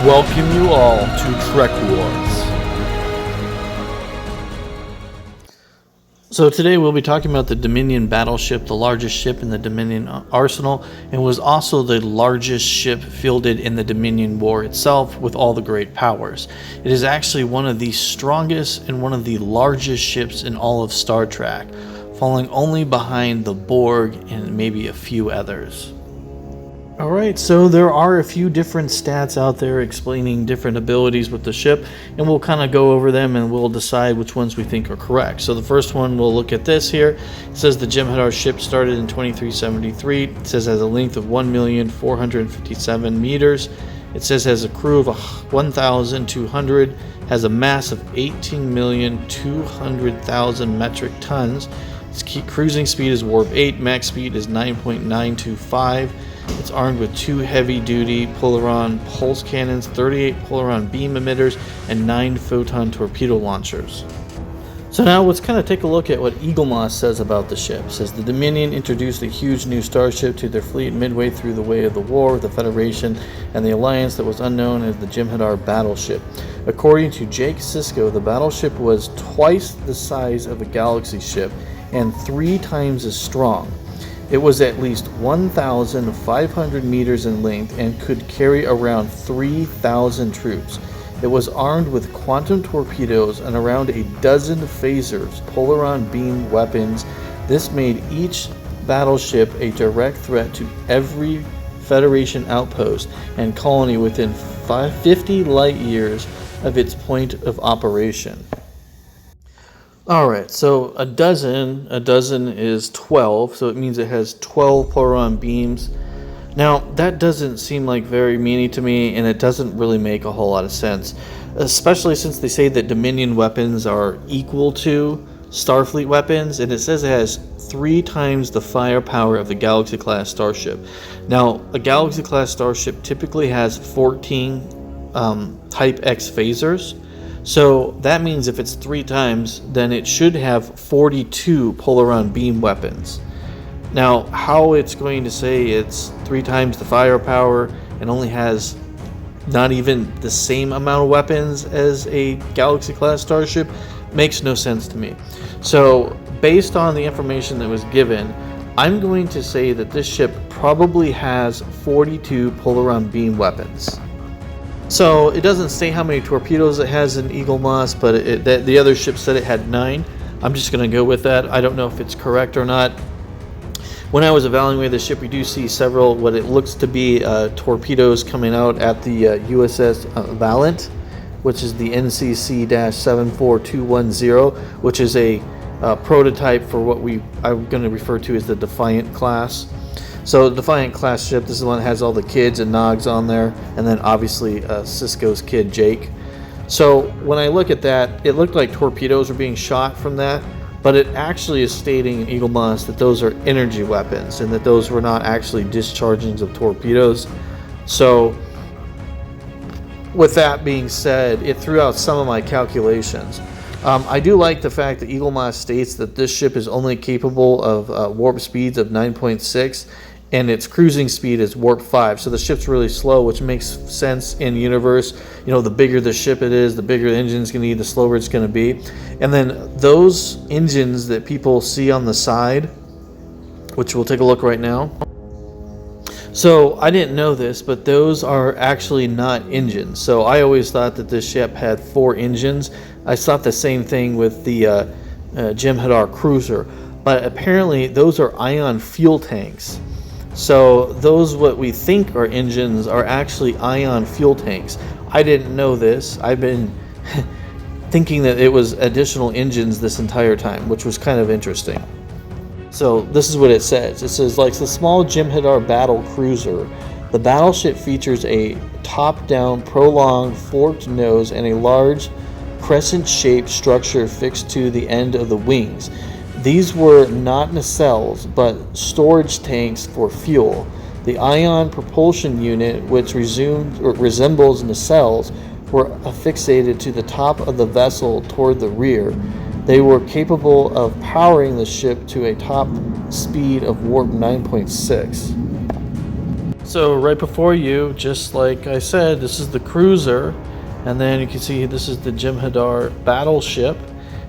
Welcome you all to Trek Wars. So today we'll be talking about the Dominion Battleship, the largest ship in the Dominion arsenal, and was also the largest ship fielded in the Dominion War itself with all the great powers. It is actually one of the strongest and one of the largest ships in all of Star Trek, falling only behind the Borg and maybe a few others. Alright, so there are a few different stats out there explaining different abilities with the ship, and we'll kind of go over them and we'll decide which ones we think are correct. So the first one, we'll look at this here. It says the Jem'Hadar ship started in 2373. It says has a length of 1,457 meters. It says has a crew of 1,200, has a mass of 18,200,000 metric tons. Its cruising speed is warp 8, max speed is 9.925. It's armed with 2 heavy-duty Polaron pulse cannons, 38 Polaron beam emitters, and 9 photon torpedo launchers. So now let's kind of take a look at what Eaglemoss says about the ship. It says the Dominion introduced a huge new starship to their fleet midway through the way of the war, the Federation, and the Alliance that was unknown as the Jem'Hadar Battleship. According to Jake Sisko, the battleship was twice the size of a Galaxy ship and 3 times as strong. It was at least 1,500 meters in length and could carry around 3,000 troops. It was armed with quantum torpedoes and around a dozen phasers, Polaron beam weapons. This made each battleship a direct threat to every Federation outpost and colony within 50 light years of its point of operation. Alright, so a dozen is 12, so it means it has 12 Polaron beams. Now, that doesn't seem like very many to me, and it doesn't really make a whole lot of sense, especially since they say that Dominion weapons are equal to Starfleet weapons, and it says it has 3 times the firepower of the Galaxy-class starship. Now, a Galaxy-class starship typically has 14 Type X phasers. So that means if it's 3 times, then it should have 42 Polaron beam weapons. Now, how it's going to say it's 3 times the firepower and only has not even the same amount of weapons as a Galaxy-class starship makes no sense to me. So, based on the information that was given, I'm going to say that this ship probably has 42 Polaron beam weapons. So it doesn't say how many torpedoes it has in Eaglemoss, but the other ship said it had 9. I'm just going to go with that. I don't know if it's correct or not. When I was evaluating the ship, we do see several what it looks to be torpedoes coming out at the USS Valiant, which is the NCC-74210, which is a prototype for what I'm going to refer to as the Defiant class. So the Defiant class ship, this is the one that has all the kids and Nogs on there, and then obviously Sisko's kid Jake. So when I look at that, it looked like torpedoes were being shot from that, but it actually is stating in Eaglemoss that those are energy weapons and that those were not actually dischargings of torpedoes. So with that being said, it threw out some of my calculations. I do like the fact that Eaglemoss states that this ship is only capable of warp speeds of 9.6 and its cruising speed is warp 5. So the ship's really slow, which makes sense in universe. You know, the bigger the ship it is, the bigger the engine's going to be, the slower it's going to be. And then those engines that people see on the side, which we'll take a look right now. So I didn't know this, but those are actually not engines. So I always thought that this ship had 4 engines. I thought the same thing with the Jem'Hadar cruiser, but apparently those are ion fuel tanks. So those what we think are engines are actually ion fuel tanks. I didn't know this. I've been thinking that it was additional engines this entire time, which was kind of interesting. So this is what it says. It says, like the small Jem'Hadar battle cruiser, the battleship features a top-down prolonged forked nose and a large crescent-shaped structure fixed to the end of the wings. These were not nacelles, but storage tanks for fuel. The ion propulsion unit, which resembles nacelles, were affixated to the top of the vessel toward the rear. They were capable of powering the ship to a top speed of warp 9.6. So right before you, just like I said, this is the cruiser, and then you can see this is the Jem'Hadar battleship,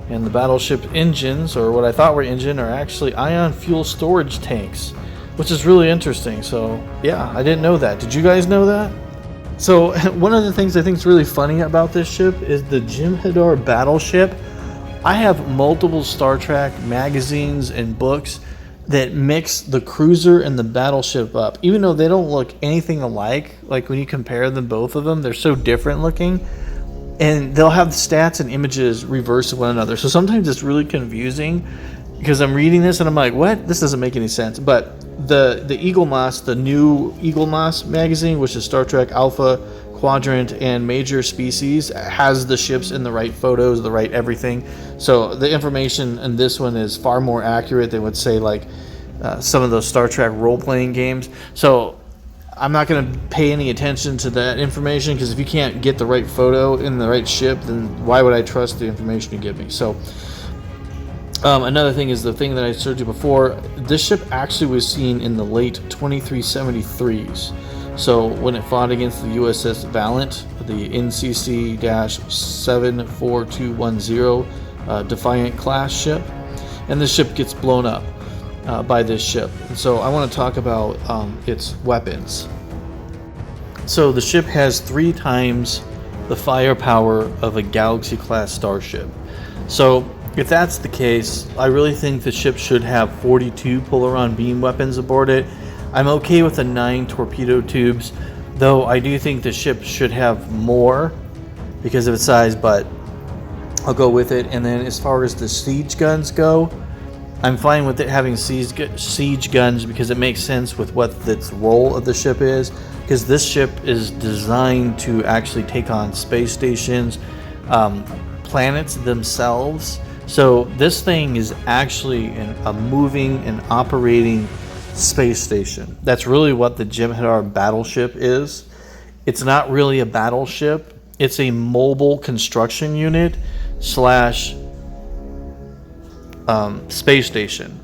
and the battleship engines, or what I thought were engine, are actually ion fuel storage tanks, which is really interesting. So yeah, I didn't know that. Did you guys know that? So one of the things I think is really funny about this ship is the Jem'Hadar battleship. I have multiple Star Trek magazines and books that mix the cruiser and the battleship up, even though they don't look anything alike. Like when you compare them, both of them, they're so different looking, and they'll have stats and images reverse of one another. So sometimes it's really confusing because I'm reading this and I'm like, what? This doesn't make any sense. But the Eagle Moss, the new Eagle Moss magazine, which is Star Trek Alpha Quadrant and Major Species, has the ships in the right photos, the right everything. So the information in this one is far more accurate than would say like some of those Star Trek role-playing games. So I'm not going to pay any attention to that information, because if you can't get the right photo in the right ship, then why would I trust the information you give me? So another thing is the thing that I showed you before. This ship actually was seen in the late 2373s. So when it fought against the USS Valiant, the NCC-74210 Defiant class ship, and this ship gets blown up by this ship. And so I want to talk about its weapons. So the ship has 3 times the firepower of a Galaxy class starship. So if that's the case, I really think the ship should have 42 Polaron beam weapons aboard it. I'm okay with the 9 torpedo tubes, though I do think the ship should have more because of its size, but I'll go with it. And then as far as the siege guns go, I'm fine with it having siege guns because it makes sense with what the role of the ship is, because this ship is designed to actually take on space stations, planets themselves. So this thing is actually a moving and operating space station. That's really what the Jem'Hadar battleship is. It's not really a battleship. It's a mobile construction unit slash space station.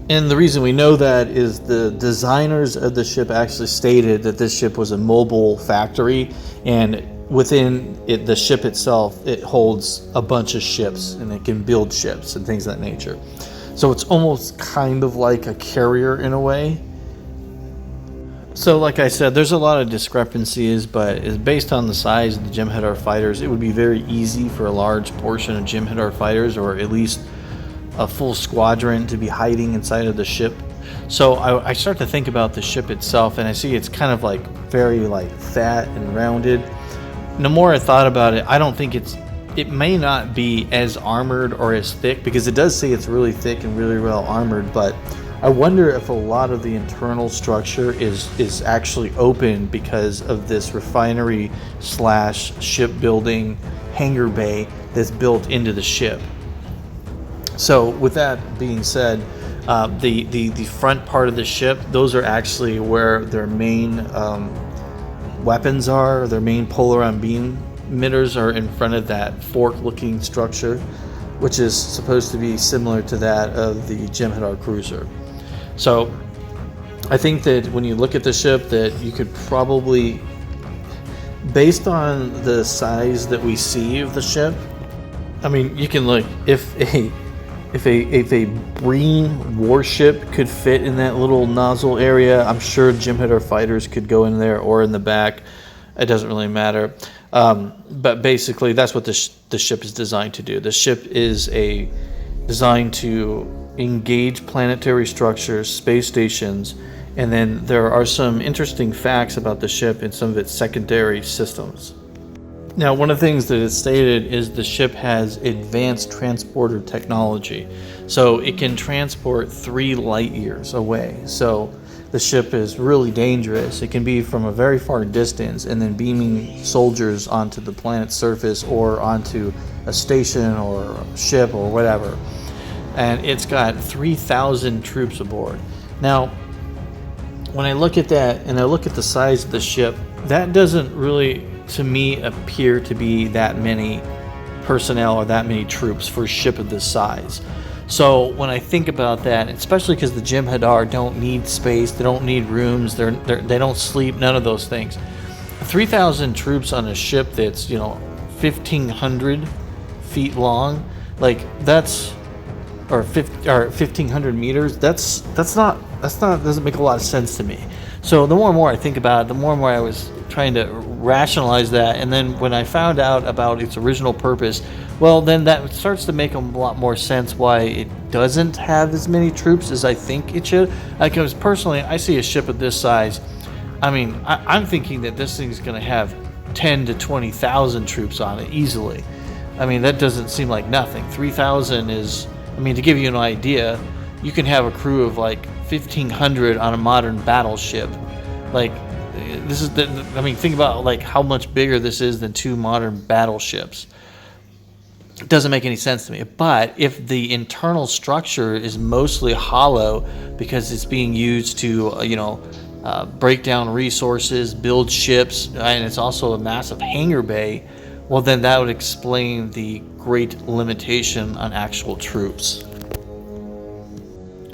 And the reason we know that is the designers of the ship actually stated that this ship was a mobile factory, and within it, the ship itself, it holds a bunch of ships, and it can build ships and things of that nature. So it's almost kind of like a carrier in a way. So like I said, there's a lot of discrepancies, but it's based on the size of the Jem'Hadar fighters. It would be very easy for a large portion of Jem'Hadar fighters, or at least a full squadron, to be hiding inside of the ship. So I start to think about the ship itself, and I see it's kind of like very like fat and rounded. And the more I thought about it, I don't think it may not be as armored or as thick, because it does say it's really thick and really well armored, but I wonder if a lot of the internal structure is actually open because of this refinery slash shipbuilding hangar bay that's built into the ship. So with that being said, the front part of the ship, those are actually where their main weapons are. Their main Polaron beam emitters are in front of that fork-looking structure, which is supposed to be similar to that of the Jem'Hadar cruiser. So I think that when you look at the ship, that you could probably, based on the size that we see of the ship, I mean, you can look, if a Breen warship could fit in that little nozzle area, I'm sure Jem'Hadar fighters could go in there or in the back. It doesn't really matter. But basically, that's what the ship is designed to do. The ship is designed to engage planetary structures, space stations, and then there are some interesting facts about the ship and some of its secondary systems. Now, one of the things that is stated is the ship has advanced transporter technology. So it can transport 3 light years away. So the ship is really dangerous. It can be from a very far distance and then beaming soldiers onto the planet's surface or onto a station or a ship or whatever. And it's got 3,000 troops aboard. Now, when I look at that and I look at the size of the ship, that doesn't really, to me, appear to be that many personnel or that many troops for a ship of this size. So when I think about that, especially because the Jem'Hadar don't need space, they don't need rooms, they don't sleep, none of those things. 3,000 troops on a ship that's 1,500 feet long, like that's or 1,500 meters. That's not doesn't make a lot of sense to me. So the more and more I think about it, the more and more I was trying to rationalize that, and then when I found out about its original purpose, well, then that starts to make a lot more sense why it doesn't have as many troops as I think it should. Because personally, I see a ship of this size. I mean, I'm thinking that this thing's going to have 10 to 20,000 troops on it easily. I mean, that doesn't seem like nothing. 3,000 is, I mean, to give you an idea, you can have a crew of like 1,500 on a modern battleship. Like, this is I mean, think about like how much bigger this is than 2 modern battleships. It doesn't make any sense to me. But if the internal structure is mostly hollow because it's being used to, break down resources, build ships, and it's also a massive hangar bay, well, then that would explain the great limitation on actual troops.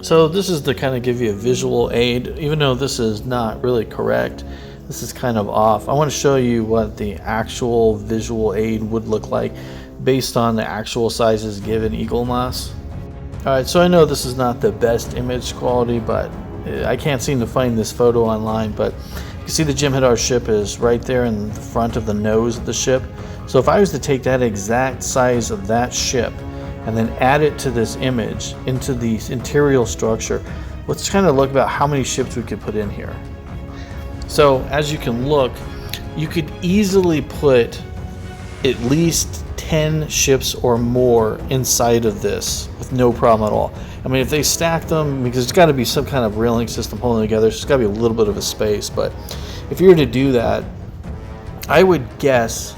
So this is to kind of give you a visual aid. Even though this is not really correct, this is kind of off. I want to show you what the actual visual aid would look like based on the actual sizes given Eaglemoss. Alright, so I know this is not the best image quality, but I can't seem to find this photo online, but you can see the Jem'Hadar ship is right there in the front of the nose of the ship. So if I was to take that exact size of that ship and then add it to this image into the interior structure, let's kind of look about how many ships we could put in here. So as you can look, you could easily put at least 10 ships or more inside of this with no problem at all. I mean, if they stack them, because it's got to be some kind of railing system holding together, so there's got to be a little bit of a space. But if you were to do that, I would guess,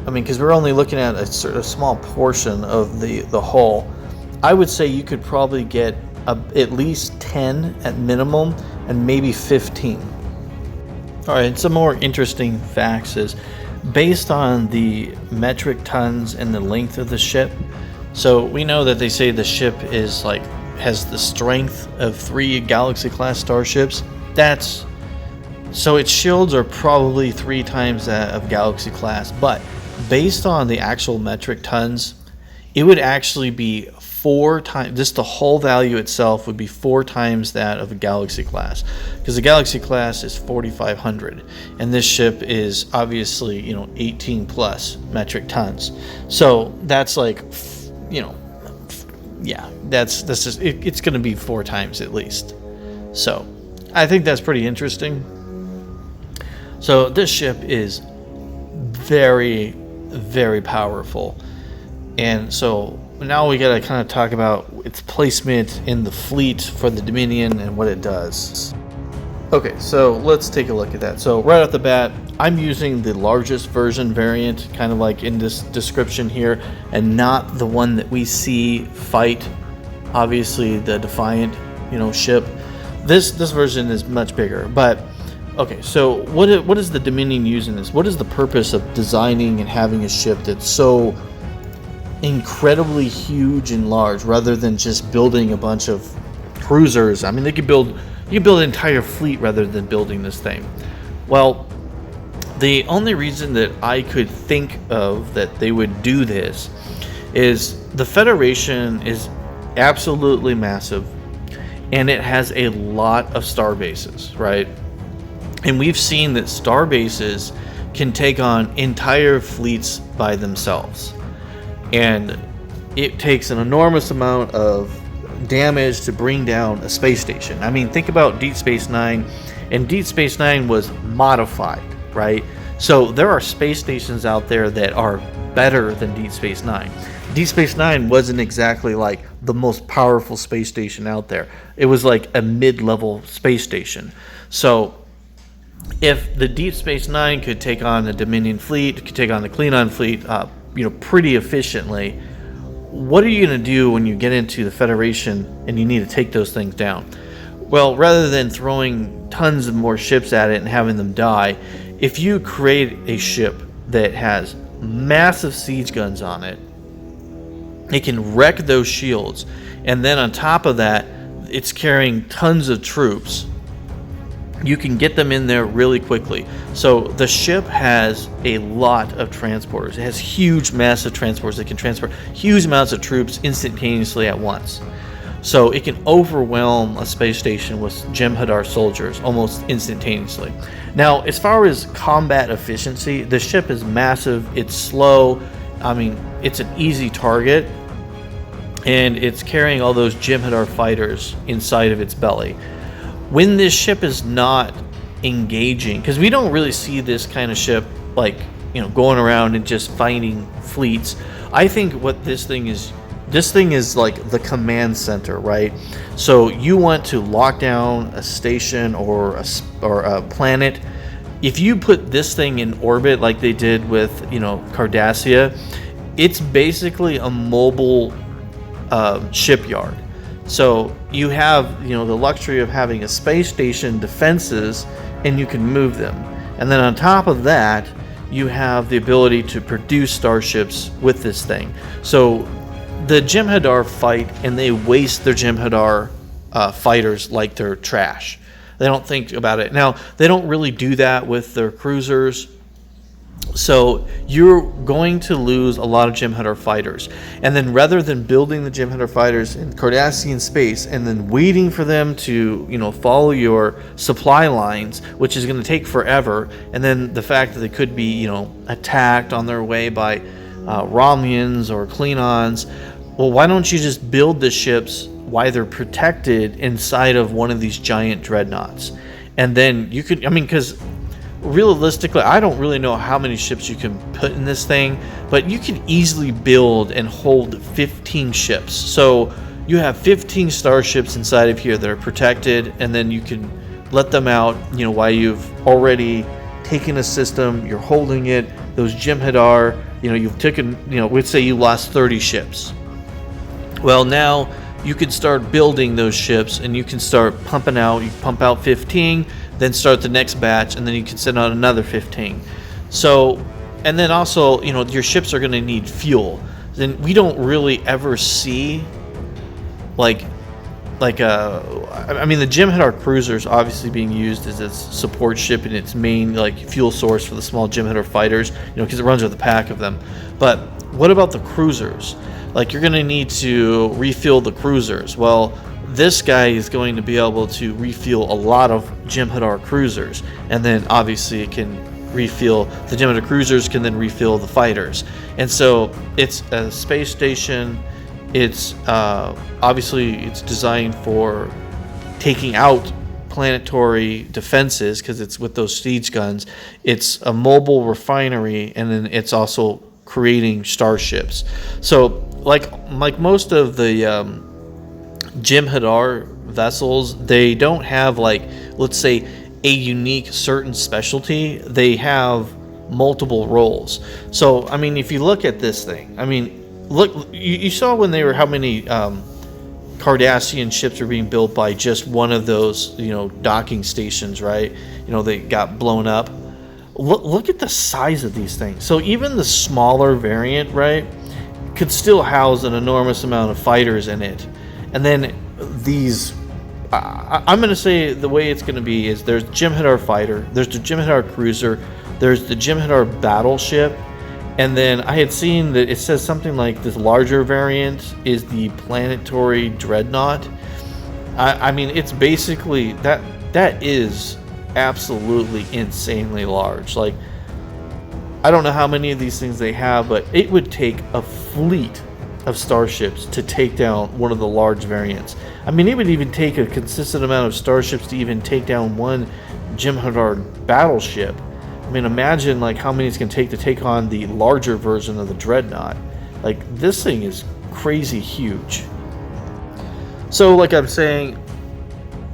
I mean, because we're only looking at a small portion of the hull, I would say you could probably get at least 10 at minimum and maybe 15. All right, some more interesting facts is based on the metric tons and the length of the ship. So we know that they say the ship is has the strength of 3 Galaxy class starships. So its shields are probably 3 times that of Galaxy class, but based on the actual metric tons, it would actually be 4 times, just the hull value itself would be 4 times that of a Galaxy class, because the Galaxy class is 4,500 and this ship is obviously 18 plus metric tons. So that's like, yeah, that's just it's going to be 4 times at least. So I think that's pretty interesting. So this ship is very, very powerful, and so now we got to kind of talk about its placement in the fleet for the Dominion and what it does. Okay, so let's take a look at that. So right off the bat, I'm using the largest version variant, kind of like in this description here, and not the one that we see fight, obviously the Defiant, ship. This version is much bigger, but okay, so what is the Dominion using this? What is the purpose of designing and having a ship that's so incredibly huge and large rather than just building a bunch of cruisers? I mean, you could build an entire fleet rather than building this thing. Well, the only reason that I could think of that they would do this is the Federation is absolutely massive and it has a lot of star bases, right? And we've seen that star bases can take on entire fleets by themselves. And it takes an enormous amount of damage to bring down a space station. I mean, think about Deep Space Nine, and Deep Space Nine was modified, right? So there are space stations out there that are better than Deep Space Nine. Deep Space Nine wasn't exactly like the most powerful space station out there. It was like a mid-level space station. So if the Deep Space Nine could take on the Dominion fleet, could take on the Klingon fleet, pretty efficiently, what are you going to do when you get into the Federation and you need to take those things down? Well, rather than throwing tons of more ships at it and having them die, if you create a ship that has massive siege guns on it, It can wreck those shields, and then on top of that, it's carrying tons of troops. You can get them in there really quickly. So the ship has a lot of transporters. It has huge, massive transporters that can transport huge amounts of troops instantaneously at once. So it can overwhelm a space station with Jem'Hadar soldiers almost instantaneously. Now, as far as combat efficiency, the ship is massive. It's slow. I mean, it's an easy target. And it's carrying all those Jem'Hadar fighters inside of its belly. When this ship is not engaging, because we don't really see this kind of ship like, going around and just fighting fleets. I think what this thing is like the command center, right? So you want to lock down a station or a planet. If you put this thing in orbit like they did with, Cardassia, it's basically a mobile shipyard. So you have, the luxury of having a space station, defenses, and you can move them. And then on top of that, you have the ability to produce starships with this thing. So the Jem'Hadar fight, and they waste their Jem'Hadar fighters like they're trash. They don't think about it. Now, they don't really do that with their cruisers. So you're going to lose a lot of Jem'Hadar fighters. And then rather than building the Jem'Hadar fighters in Cardassian space and then waiting for them to, follow your supply lines, which is going to take forever, and then the fact that they could be, attacked on their way by Romulans or Klingons, well, why don't you just build the ships while they're protected inside of one of these giant dreadnoughts? And then you could, because realistically, I don't really know how many ships you can put in this thing, but you can easily build and hold 15 ships. So you have 15 starships inside of here that are protected, and then you can let them out, while you've already taken a system, you're holding it, those Jem'Hadar, you've taken, let's say you lost 30 ships. Well, now you can start building those ships, and you can start pumping out. You pump out 15, then start the next batch, and then you can send out another 15. So, and then also, your ships are going to need fuel. Then we don't really ever see, the Jem'Hadar cruisers obviously being used as a support ship and its main fuel source for the small Jem'Hadar fighters, because it runs with a pack of them. But what about the cruisers? You're going to need to refuel the cruisers. Well, this guy is going to be able to refuel a lot of Jem'Hadar cruisers, and then obviously it can refuel the Jem'Hadar cruisers can then refuel the fighters. And so it's a space station. It's obviously it's designed for taking out planetary defenses because it's with those siege guns. It's a mobile refinery, and then it's also creating starships. So like most of the Jem'Hadar vessels, they don't have let's say a unique certain specialty. They have multiple roles. So if you look at this thing, look, you saw when they were how many Cardassian ships are being built by just one of those docking stations, right? They got blown up. Look at the size of these things. So even the smaller variant, right, could still house an enormous amount of fighters in it. And then these, I'm going to say the way it's going to be is there's Jem'Hadar fighter, there's the Jem'Hadar cruiser, there's the Jem'Hadar battleship, and then I had seen that it says something like this larger variant is the planetary Dreadnought. It's basically that is absolutely insanely large. I don't know how many of these things they have, but it would take a fleet of starships to take down one of the large variants. It would even take a consistent amount of starships to even take down one Jem'Hadar battleship. Imagine how many it's going to take on the larger version of the Dreadnought. This thing is crazy huge. So like I'm saying,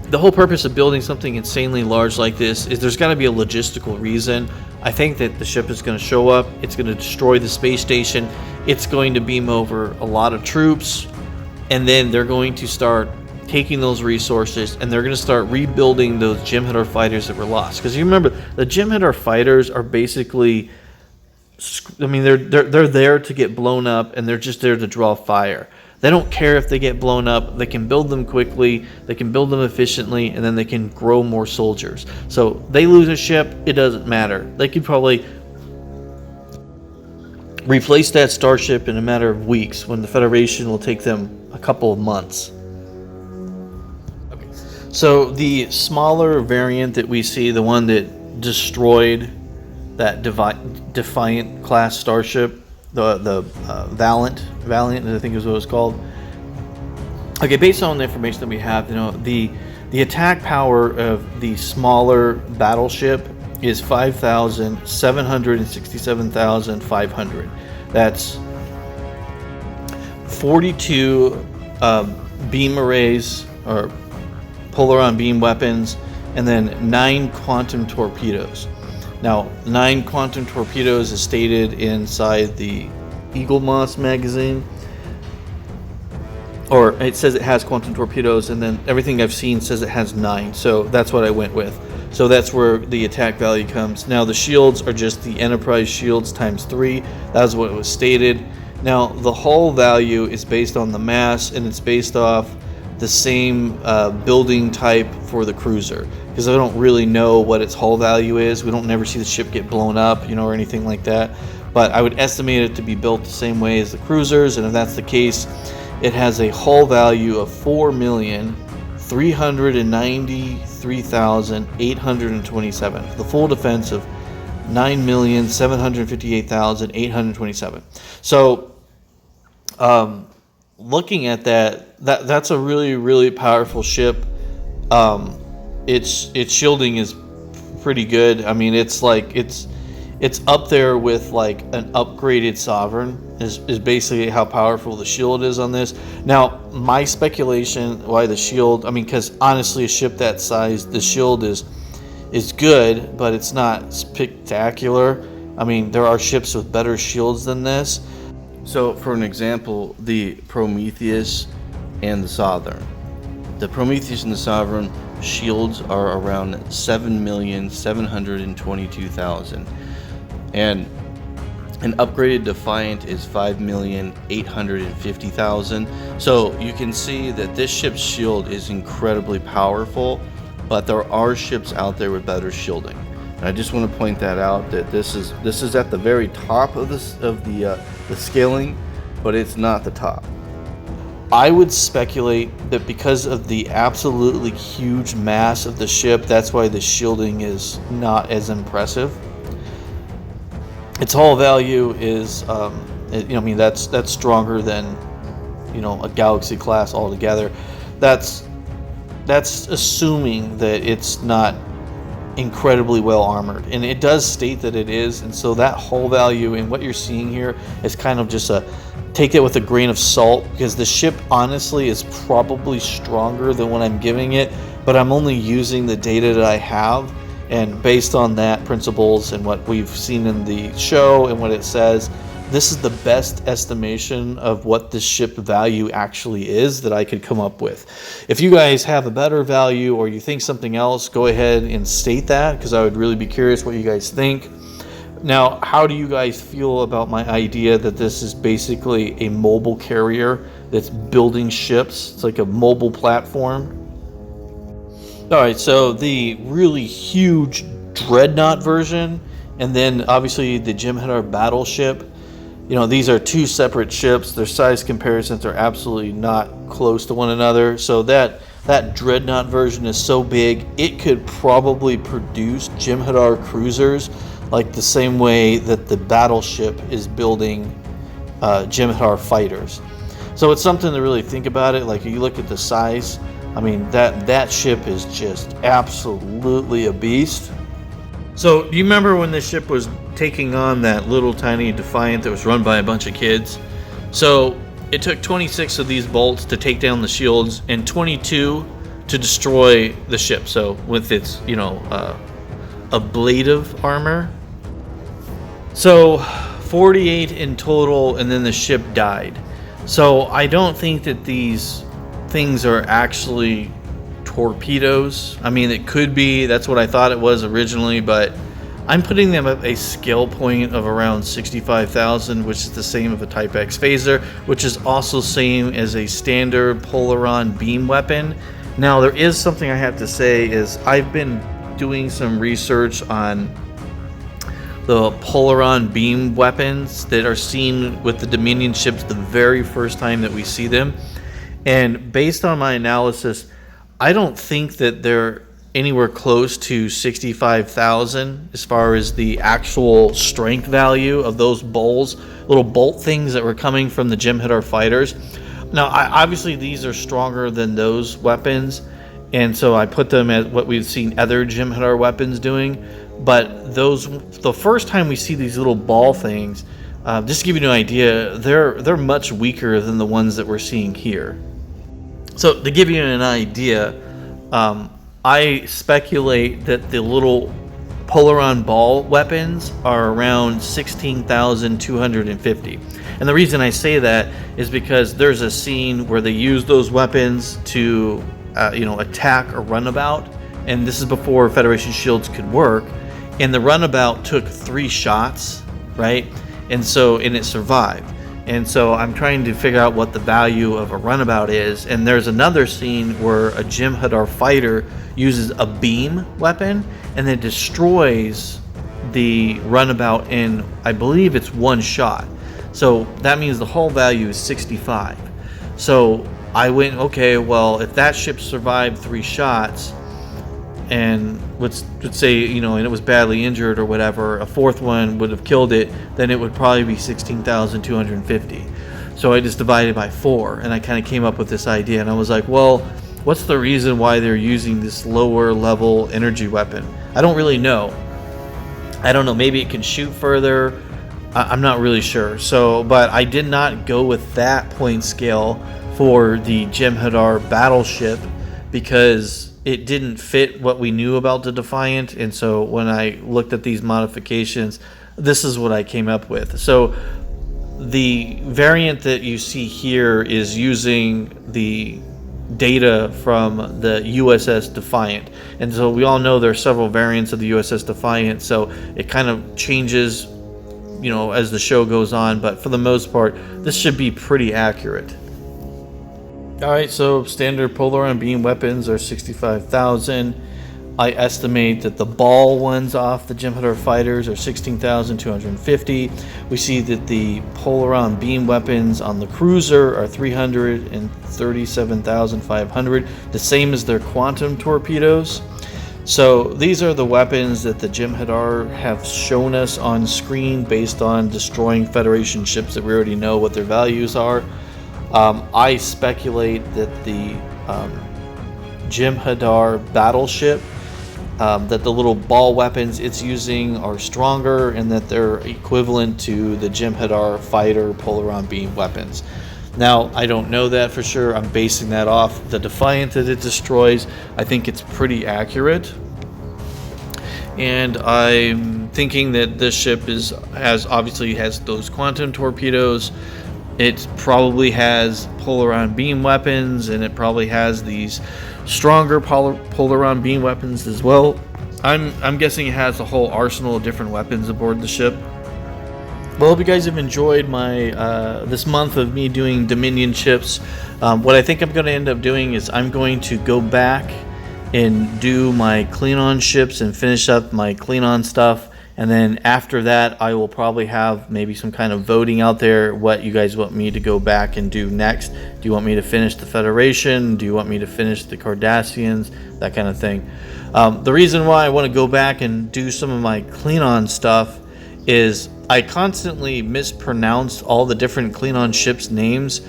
the whole purpose of building something insanely large like this is there's got to be a logistical reason. I think that the ship is going to show up, it's going to destroy the space station, it's going to beam over a lot of troops, and then they're going to start taking those resources and they're going to start rebuilding those Jem'Hadar fighters that were lost. Because you remember, the Jem'Hadar fighters are basically I mean, they're there to get blown up, and they're just there to draw fire. They don't care if they get blown up. They can build them quickly, they can build them efficiently, and then they can grow more soldiers. So they lose a ship, it doesn't matter. They could probably replace that starship in a matter of weeks, when the Federation will take them a couple of months. Okay. So the smaller variant that we see, the one that destroyed that Defiant class starship, the Valiant, I think is what it was called. Okay, based on the information that we have, the attack power of the smaller battleship is 5,767,500. That's 42 beam arrays or polaron beam weapons, and then 9 quantum torpedoes. Now, 9 quantum torpedoes is stated inside the Eagle Moss magazine, or it says it has quantum torpedoes, and then everything I've seen says it has 9, so that's what I went with. So that's where the attack value comes. Now, the shields are just the Enterprise shields times 3. That's what was stated. Now, the hull value is based on the mass, and it's based off the same building type for the cruiser, because I don't really know what its hull value is. We don't never see the ship get blown up, or anything like that. But I would estimate it to be built the same way as the cruisers, and if that's the case, it has a hull value of 4,393,827. The full defense of 9,758,827. So, looking at that's a really, really powerful ship. Its shielding is pretty good. I mean, it's up there with like an upgraded Sovereign is basically how powerful the shield is on this. Now, my speculation why the shield, I mean, because honestly, a ship that size, the shield is good, but it's not spectacular. I mean, there are ships with better shields than this. So, for an example, the Prometheus and the Sovereign. The Prometheus and the Sovereign shields are around 7,722,000, and an upgraded Defiant is 5,850,000. So you can see that this ship's shield is incredibly powerful, but there are ships out there with better shielding. And I just want to point that out, that this is at the very top of the scaling, but it's not the top. I would speculate that because of the absolutely huge mass of the ship, that's why the shielding is not as impressive. Its hull value is, that's stronger than, a Galaxy class altogether. That's assuming that it's not incredibly well armored, and it does state that it is, and so that hull value and what you're seeing here is kind of just take it with a grain of salt, because the ship honestly is probably stronger than what I'm giving it, but I'm only using the data that I have, and based on that principles and what we've seen in the show and what it says, this is the best estimation of what this ship value actually is that I could come up with. If you guys have a better value or you think something else, go ahead and state that, because I would really be curious what you guys think. Now, how do you guys feel about my idea that this is basically a mobile carrier that's building ships? It's like a mobile platform. Alright, so the really huge Dreadnought version, and then obviously the Jem'Hadar Battleship. These are two separate ships. Their size comparisons are absolutely not close to one another. So that Dreadnought version is so big, it could probably produce Jem'Hadar cruisers like the same way that the Battleship is building Jem'Hadar fighters. So it's something to really think about it. Like, you look at the size, I mean, that ship is just absolutely a beast. So, do you remember when this ship was taking on that little tiny Defiant that was run by a bunch of kids? So, it took 26 of these bolts to take down the shields and 22 to destroy the ship. So, with its, ablative armor. So, 48 in total, and then the ship died. So, I don't think that these things are actually torpedoes. I mean, it could be. That's what I thought it was originally, but I'm putting them at a skill point of around 65,000, which is the same of a Type X phaser, which is also same as a standard Polaron beam weapon. Now, there is something I have to say is I've been doing some research on the Polaron beam weapons that are seen with the Dominion ships the very first time that we see them. And based on my analysis, I don't think that they're anywhere close to 65,000 as far as the actual strength value of those bowls, little bolt things that were coming from the Jem'Hadar fighters. Now, obviously these are stronger than those weapons, and so I put them at what we've seen other Jem'Hadar weapons doing. But those, the first time we see these little ball things, just to give you an idea, they're much weaker than the ones that we're seeing here. So to give you an idea, I speculate that the little Polaron ball weapons are around 16,250. And the reason I say that is because there's a scene where they use those weapons to, attack a runabout. And this is before Federation shields could work. And the runabout took 3 shots, right? And it survived. And so I'm trying to figure out what the value of a runabout is. And there's another scene where a Jem'Hadar fighter uses a beam weapon and then destroys the runabout in, I believe it's 1 shot. So that means the whole value is 65. So I went, okay, well, if that ship survived 3 shots, and let's say, and it was badly injured or whatever, a 4th one would have killed it, then it would probably be 16,250. So I just divided by 4, and I kind of came up with this idea, and I was like, well, what's the reason why they're using this lower level energy weapon? I don't really know. I don't know, maybe it can shoot further. I'm not really sure. But I did not go with that point scale for the Jem'Hadar battleship because it didn't fit what we knew about the Defiant. And so when I looked at these modifications, this is what I came up with. So the variant that you see here is using the data from the USS Defiant. And so we all know there are several variants of the USS Defiant, so it kind of changes, as the show goes on. But for the most part, this should be pretty accurate. Alright, so standard Polaron beam weapons are 65,000. I estimate that the ball ones off the Jem'Hadar fighters are 16,250. We see that the Polaron beam weapons on the cruiser are 337,500, the same as their quantum torpedoes. So these are the weapons that the Jem'Hadar have shown us on screen based on destroying Federation ships that we already know what their values are. I speculate that the Jem'Hadar battleship, that the little ball weapons it's using are stronger and that they're equivalent to the Jem'Hadar fighter Polaron beam weapons. Now, I don't know that for sure. I'm basing that off the Defiant that it destroys. I think it's pretty accurate. And I'm thinking that this ship obviously has those quantum torpedoes. It probably has Polaron beam weapons, and it probably has these stronger Polaron beam weapons as well. I'm guessing it has a whole arsenal of different weapons aboard the ship. Well, I hope you guys have enjoyed my this month of me doing Dominion ships. What I think I'm going to end up doing is I'm going to go back and do my Klingon ships and finish up my Klingon stuff. And then after that, I will probably have maybe some kind of voting out there what you guys want me to go back and do next. Do you want me to finish the Federation? Do you want me to finish the Cardassians? That kind of thing. The reason why I want to go back and do some of my Klingon stuff is I constantly mispronounce all the different Klingon ships' names,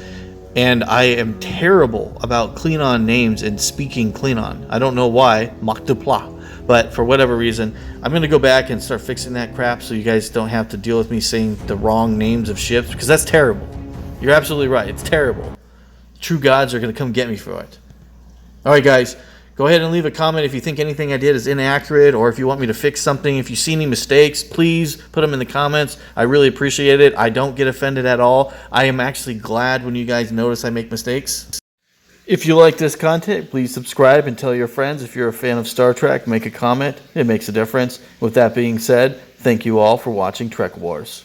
and I am terrible about Klingon names and speaking Klingon. I don't know why. Maktupla. But for whatever reason, I'm going to go back and start fixing that crap so you guys don't have to deal with me saying the wrong names of ships, because that's terrible. You're absolutely right. It's terrible. True gods are going to come get me for it. Alright guys, go ahead and leave a comment if you think anything I did is inaccurate, or if you want me to fix something. If you see any mistakes, please put them in the comments. I really appreciate it. I don't get offended at all. I am actually glad when you guys notice I make mistakes. If you like this content, please subscribe and tell your friends. If you're a fan of Star Trek, make a comment. It makes a difference. With that being said, thank you all for watching Trek Wars.